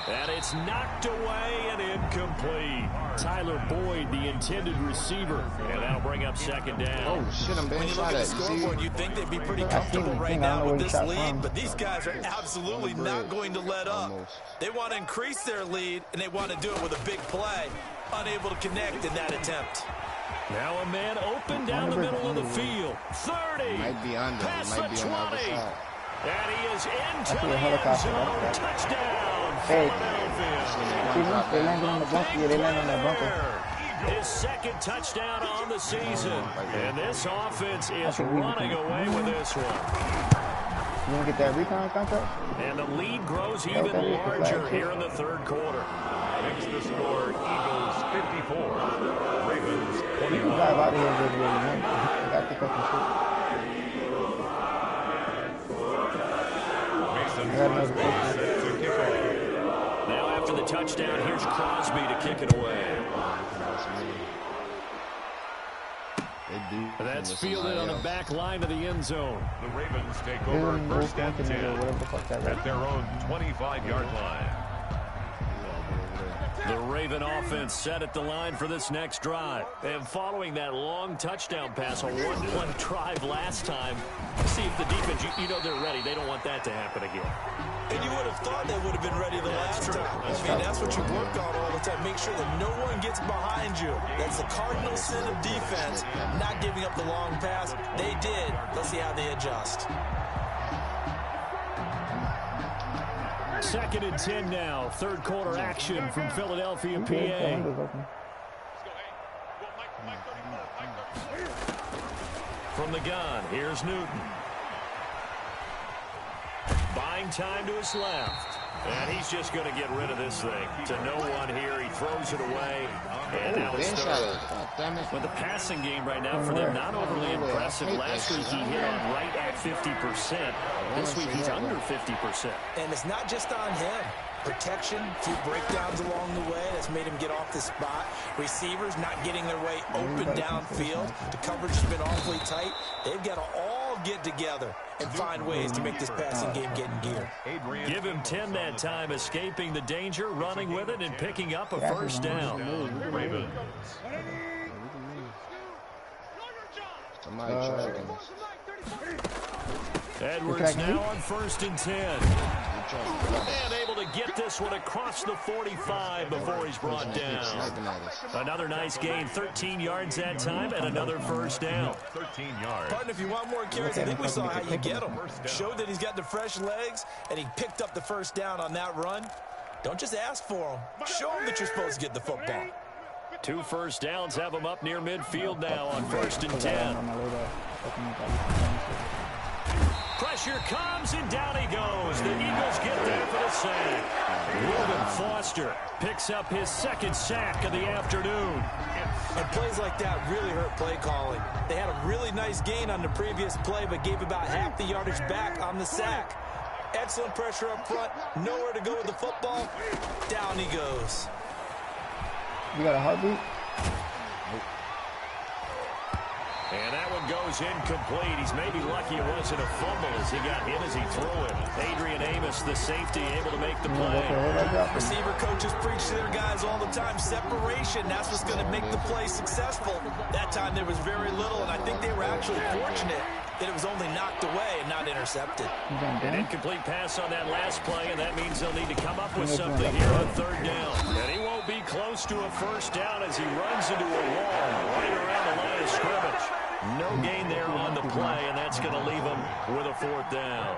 And it's knocked away and incomplete. Tyler Boyd, the intended receiver. And that'll bring up 2nd down. Oh, shit, I'm being When you look shot at at. the scoreboard, you'd think they'd be pretty comfortable right now with this lead, but these guys are absolutely not going to let up. They want to increase their lead, and they want to do it with a big play. Unable to connect in that attempt. Now a man open down the middle of the field. 30. Might be under. Past Might the be 20. on the other side. And he is into see a the end helicopter. zone. Touchdown, Hey. Philadelphia. They landed on the bunker. Yeah, they landed on that bunker. His 2nd touchdown on the season. And this offense is running away with this one. You want to get that recon contract? And the lead grows even larger here in the 3rd quarter. Makes the score Eagles 54. Ravens 21. You can drive out of here with what you want. You got the fucking shit. Now after the touchdown, here's Crosby to kick it away. That's fielded on the back line of the end zone. The Ravens take over 1st and 10 at their own 25-yard line. The Raven offense set at the line for this next drive. And following that long touchdown pass, a one-play drive last time, see if the defense, you know they're ready. They don't want that to happen again. And you would have thought they would have been ready the last time. I mean, that's what you work on all the time. Make sure that no one gets behind you. That's the cardinal sin of defense, not giving up the long pass. They did. Let's see how they adjust. 2nd and 10 now. 3rd quarter action from Philadelphia, PA. From the gun, here's Newton. Buying time to his left. And he's just going to get rid of this thing. To no one here. He throws it away. And now it's third. But the passing game right now for them, not overly impressive. Last week he hit on right at 50%. This week he's under 50%. And it's not just on him. Protection, few breakdowns along the way. That's made him get off the spot. Receivers not getting their way open downfield. The coverage has been awfully tight. They've got to all get together and find ways to make this passing game get in gear. Give him 10 that time, escaping the danger, running with it, and picking up a first down. Ravens. Edwards now on 1st and 10. And able to get this one across the 45 before he's brought down. Another nice gain, 13 yards that time, and another first down. 13 yards. Pardon, if you want more carries, I think we saw how you get him. Showed that he's got the fresh legs, and he picked up the first down on that run. Don't just ask for him. Show him that you're supposed to get the football. 2 first downs have him up near midfield now on 1st and 10. Pressure comes, and down he goes. The Eagles get there for the sack. Reuben Foster picks up his 2nd sack of the afternoon. And plays like that really hurt play calling. They had a really nice gain on the previous play, but gave about half the yardage back on the sack. Excellent pressure up front. Nowhere to go with the football. Down he goes. You got a heartbeat? And that one goes incomplete. He's maybe lucky it wasn't a fumble as he got hit as he threw it. Adrian Amos, the safety, able to make the play. Receiver coaches preach to their guys all the time. Separation, that's what's going to make the play successful. That time there was very little, and I think they were actually fortunate that it was only knocked away and not intercepted. An incomplete pass on that last play, and that means they'll need to come up with something here on 3rd down. And he won't be close to a first down as he runs into a wall right around the line of scrimmage. No gain there on the play, and that's going to leave him with a 4th down.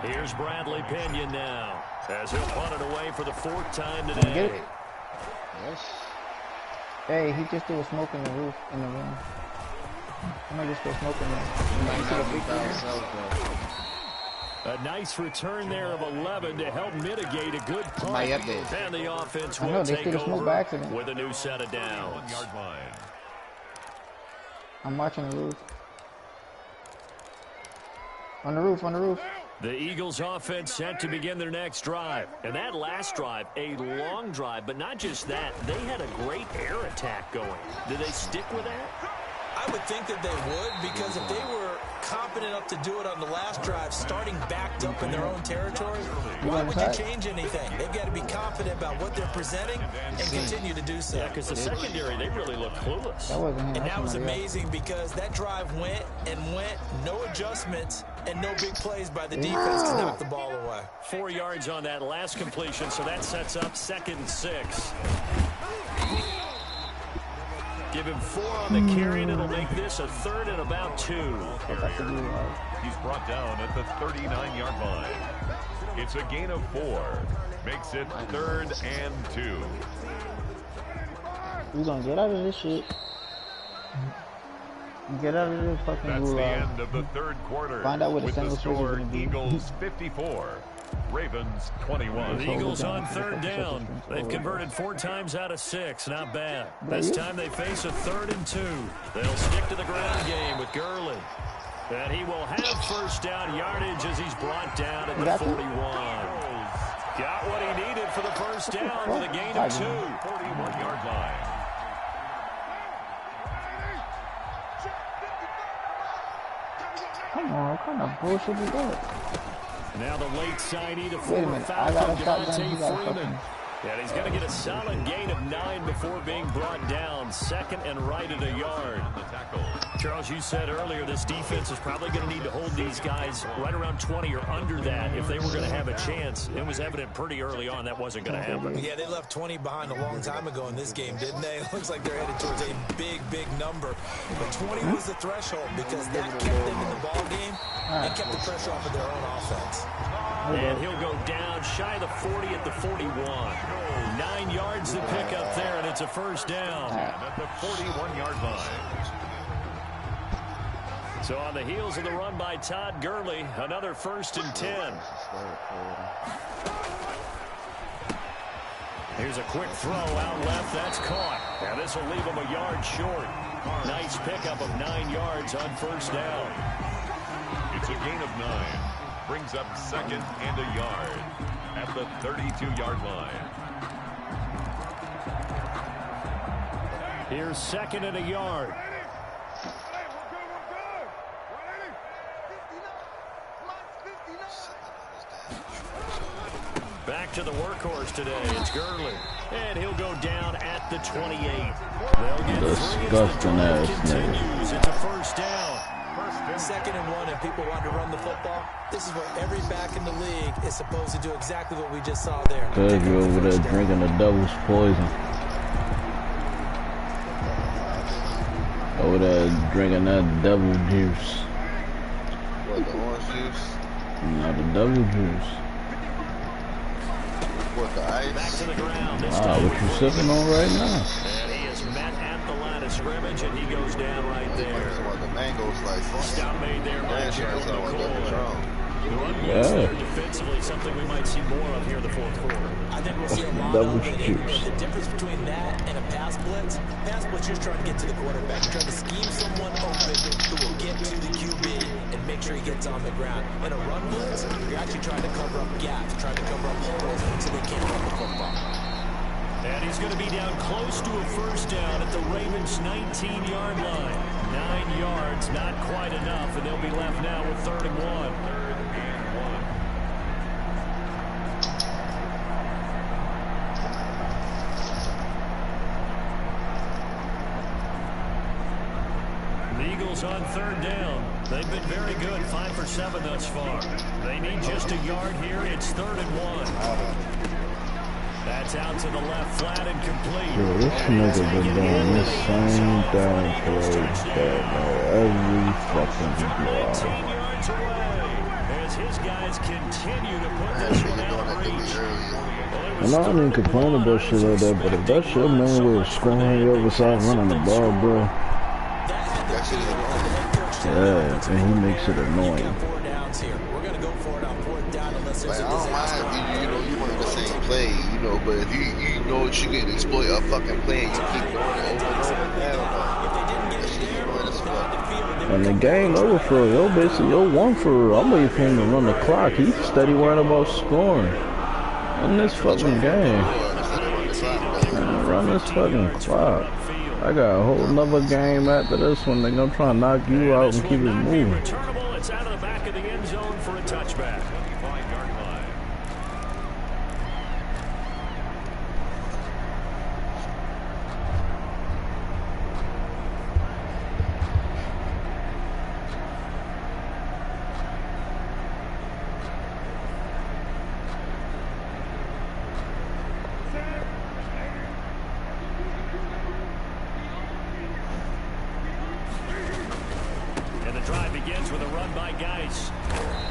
Here's Bradley Pinion now, as he'll punt it away for the 4th time today. Get it? Yes. Hey, he just threw a smoke in the roof, in the room. I'm gonna just go smoking there. A nice return there of 11 to help mitigate a good punt. And the offense will take over with a new set of downs. I'm watching the roof. On the roof, on the roof. The Eagles offense set to begin their next drive. And that last drive, a long drive, but not just that. They had a great air attack going. Did they stick with that? I would think that they would, because if they were confident enough to do it on the last drive, starting backed up in their own territory, why would you change anything? They've got to be confident about what they're presenting and continue to do so. Yeah, because the secondary, they really look clueless. And that was amazing because that drive went and went, no adjustments, and no big plays by the defense to knock the ball away. 4 yards on that last completion, so that sets up 2nd and 6. Give him 4 on the carry, and it'll make this a 3rd and about 2. He's brought down at the 39-yard line. It's a gain of 4. Makes it 3rd and 2. We're going to get out of this shit. Get out of this fucking That's the end of the 3rd quarter. Find out what with the score, Eagles 54. Ravens 21. The Eagles on 3rd down. They've converted 4 times out of 6. Not bad. This time they face a 3rd and 2. They'll stick to the ground game with Gurley. And he will have first down yardage as he's brought down at the 41. Got what he needed for the first down with a gain of 2. 41-yard line. Come on, what kind of bullshit is that? Now the late signee, the former Falcon, Devontae Freeman. And he's going to get a solid gain of 9 before being brought down. 2nd and right at a yard. Charles, you said earlier this defense is probably going to need to hold these guys right around 20 or under that if they were going to have a chance. It was evident pretty early on that wasn't going to happen. Yeah, they left 20 behind a long time ago in this game, didn't they? It looks like they're headed towards a big, big number. But 20 was the threshold because that kept them in the ball game and kept the pressure off of their own offense. And he'll go down shy of the 40 at the 41. 9 yards to pick up there, and it's a first down. At the 41-yard line. So on the heels of the run by Todd Gurley, another 1st and 10. Here's a quick throw out left. That's caught. Now this will leave him a yard short. Nice pickup of 9 yards on 1st down. It's a gain of 9. Brings up 2nd and a yard at the 32-yard line. Here's 2nd and a yard. Back to the workhorse today. It's Gurley. And he'll go down at the 28. They'll get disgusting ass continues. It's a 1st down. 2nd and 1, and people want to run the football. This is what every back in the league is supposed to do, exactly what we just saw there. Cause you're over there drinking the devil's poison. Over there drinking that devil juice. What, the orange juice? No, the devil juice. What, the ice? Back to the ground. What you sipping on right now? And he is met at the line of scrimmage, and he goes down right there. The mango slices. Stop made there by Gerald McCoy. The run blitz there defensively, something we might see more of here in the 4th quarter. I think we'll see a lot of it. The difference between that and a pass blitz, you're trying to get to the quarterback. You're trying to scheme someone open who will get to the QB and make sure he gets on the ground. In a run blitz, you're actually trying to cover up gaps, trying to cover up holes so they can't run the football. And he's going to be down close to a 1st down at the Ravens' 19-yard line. 9 yards, not quite enough, and they'll be left now with 3rd and 1. The Eagles on 3rd down. They've been very good, 5 for 7 thus far. They need just a yard here. It's 3rd and 1. That's out to the left, flat and complete. Yo, this nigga been doing this same damn play every fucking drive. 19 yards away as his guys continue to put this one out of reach. And I don't even complain about shit like that, but if that's your main way of scoring, you ever start running the ball, bro. Yeah, and he makes it annoying. We're going to go for it on 4th down unless there's I don't mind, you run the same play, but if you know that you can exploit a fucking play and you keep doing it over and over, and the game over for yo, basically, yo, 1 for, I'm waiting for him to run the clock. He's steady worrying about scoring in this fucking game. Run this fucking clock. I got a whole nother game after this one. They're gonna try and knock you out and keep it moving. It's out of the back of the end zone for a touchback. 5-yard line. Begins with a run by Geis.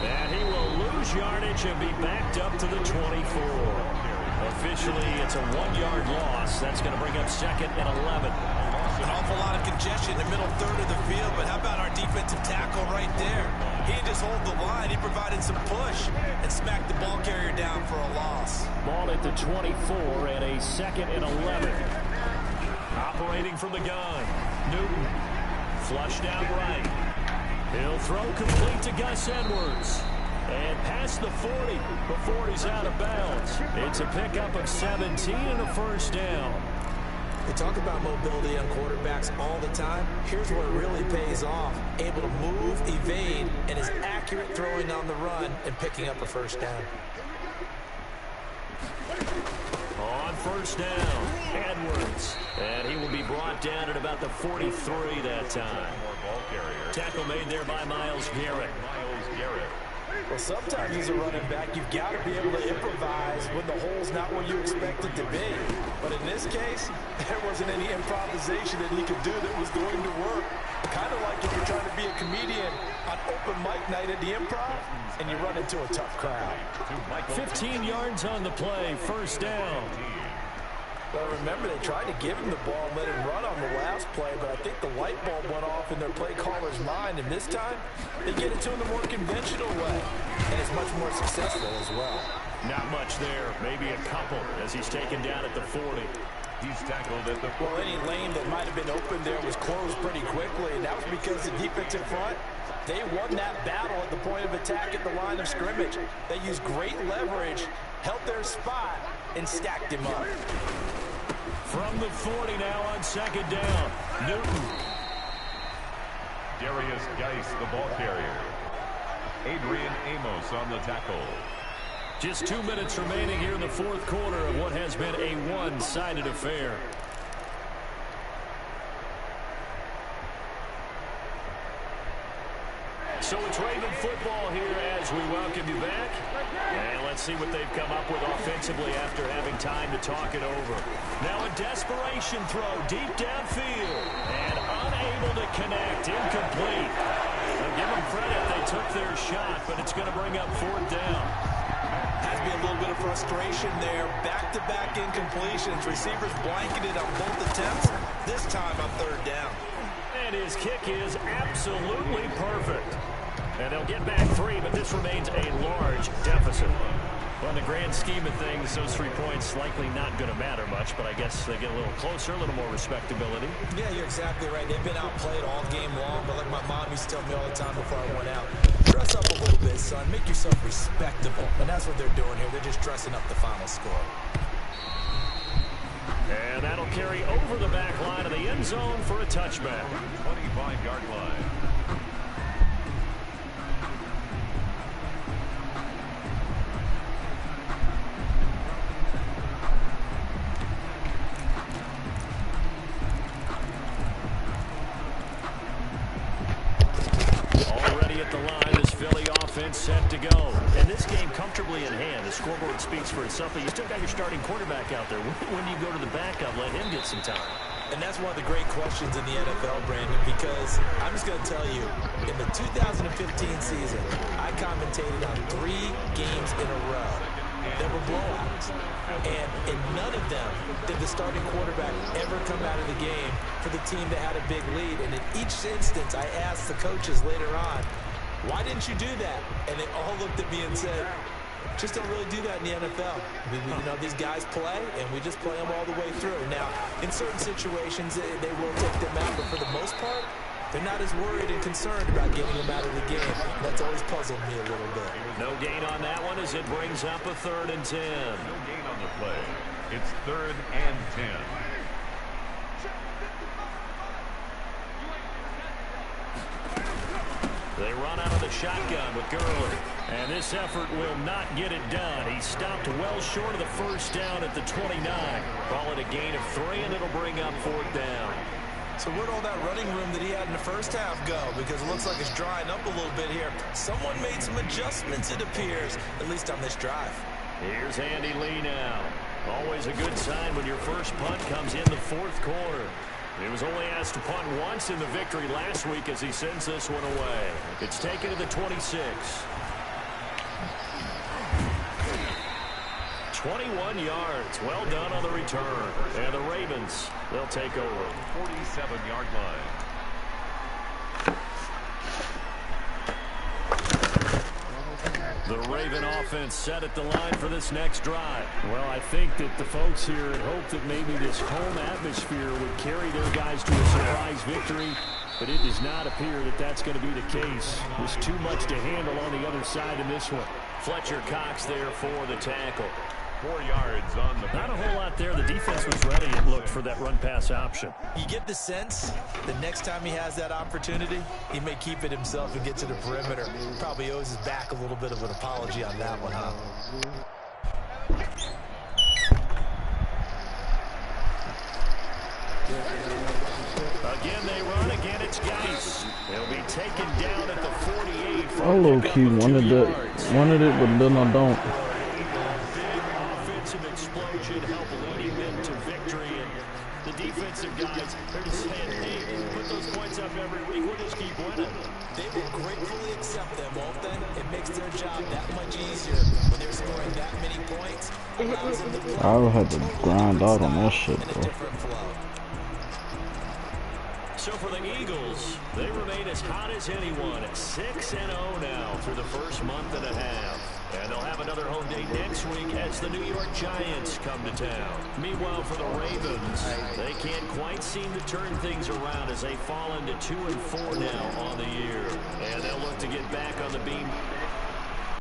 And he will lose yardage and be backed up to the 24. Officially, it's a 1-yard loss. That's going to bring up 2nd and 11. An awful lot of congestion in the middle 3rd of the field, but how about our defensive tackle right there? He didn't just hold the line. He provided some push and smacked the ball carrier down for a loss. Ball at the 24 and a 2nd and 11. Operating from the gun. Newton. Flushed out right. He'll throw complete to Gus Edwards. And past the 40 before he's out of bounds. It's a pickup of 17 and a 1st down. We talk about mobility on quarterbacks all the time. Here's where it really pays off. Able to move, evade, and is accurate throwing on the run and picking up a 1st down. On 1st down, Edwards. And he will be brought down at about the 43 that time. Tackle made there by Myles Garrett. Well, sometimes as a running back, you've got to be able to improvise when the hole's not where you expect it to be. But in this case, there wasn't any improvisation that he could do that was going to work. Kind of like if you're trying to be a comedian on open mic night at the Improv and you run into a tough crowd. 15 yards on the play, 1st down. Well, remember, they tried to give him the ball and let him run on the last play, but I think the light bulb went off in their play caller's mind, and this time they get it to him the more conventional way, and it's much more successful as well. Not much there, maybe a couple as he's taken down at the 40. He's tackled at the 40. Well, any lane that might have been open there was closed pretty quickly, and that was because the defensive front, they won that battle at the point of attack at the line of scrimmage. They used great leverage, held their spot, and stacked him up. From the 40 now on second down. Newton. Darius Geis, the ball carrier. Adrian Amos on the tackle. Just 2 minutes remaining here in the fourth quarter of what has been a one-sided affair. So it's Raven football here as we welcome you back. And let's see what they've come up with offensively after having time to talk it over. Now a desperation throw deep downfield. And unable to connect. Incomplete. Now give them credit. They took their shot, but it's going to bring up fourth down. Has to be a little bit of frustration there. Back-to-back incompletions. Receivers blanketed on both attempts. This time on third down. And his kick is absolutely perfect. And they'll get back 3, but this remains a large deficit. Well, in the grand scheme of things, those 3 points likely not going to matter much, but I guess they get a little closer, a little more respectability. Yeah, you're exactly right. They've been outplayed all game long, but like my mom used to tell me all the time before I went out, dress up a little bit, son. Make yourself respectable. And that's what they're doing here. They're just dressing up the final score. And that'll carry over the back line of the end zone for a touchback. 25-yard line. Already at the line, this Philly offense set to go. And this game comfortably in hand. The scoreboard speaks for itself, but you still got your starting quarterback out there. When do you go to the backup, let him get some time? And that's one of the great questions in the NFL, Brandon, because I'm just going to tell you, in the 2015 season, I commentated on 3 games in a row. There were blowouts. And in none of them did the starting quarterback ever come out of the game for the team that had a big lead. And in each instance, I asked the coaches later on, why didn't you do that? And they all looked at me and said, just don't really do that in the NFL. You know, these guys play, and we just play them all the way through. Now, in certain situations, they will take them out, but for the most part, they're not as worried and concerned about getting them out of the game. That's always puzzled me a little bit. No gain on that one as it brings up a 3rd and 10. No gain on the play. It's 3rd and 10. They run out of the shotgun with Gurley. And this effort will not get it done. He stopped well short of the first down at the 29. Call it a gain of 3, and it'll bring up 4th down. So where'd all that running room that he had in the first half go? Because it looks like it's drying up a little bit here. Someone made some adjustments, it appears, at least on this drive. Here's Andy Lee now. Always a good sign when your first punt comes in the 4th quarter. He was only asked to punt once in the victory last week as he sends this one away. It's taken to the 26. 21 yards. Well done on the return. And the Ravens, they'll take over. 47-yard line. The Raven offense set at the line for this next drive. Well, I think that the folks here had hoped that maybe this home atmosphere would carry their guys to a surprise victory, but it does not appear that that's going to be the case. There's too much to handle on the other side in this one. Fletcher Cox there for the tackle. 4 yards on the... Not a whole lot there. The defense was ready, it looked, for that run-pass option. You get the sense the next time he has that opportunity, he may keep it himself and get to the perimeter. Probably owes his back a little bit of an apology on that one, huh? Again, they run. Again, it's Geis. They'll be taken down at the 48. I low-key wanted it, but then I don't. Offensive explosion help leading them to victory. And The defensive guys, they're just saying, hey, put those points up every week. We'll just keep winning. They will gratefully accept them, won't they? It makes their job that much easier when they're scoring that many points. Allows them to play. I would have to grind out on that shit, bro. So for the Eagles, they remain as hot as anyone at 6-0 now through the first month and a half. And they'll have another home day next week as the New York Giants come to town. Meanwhile, for the Ravens, they can't quite seem to turn things around as they fall into 2-4 now on the year. And they'll look to get back on the beam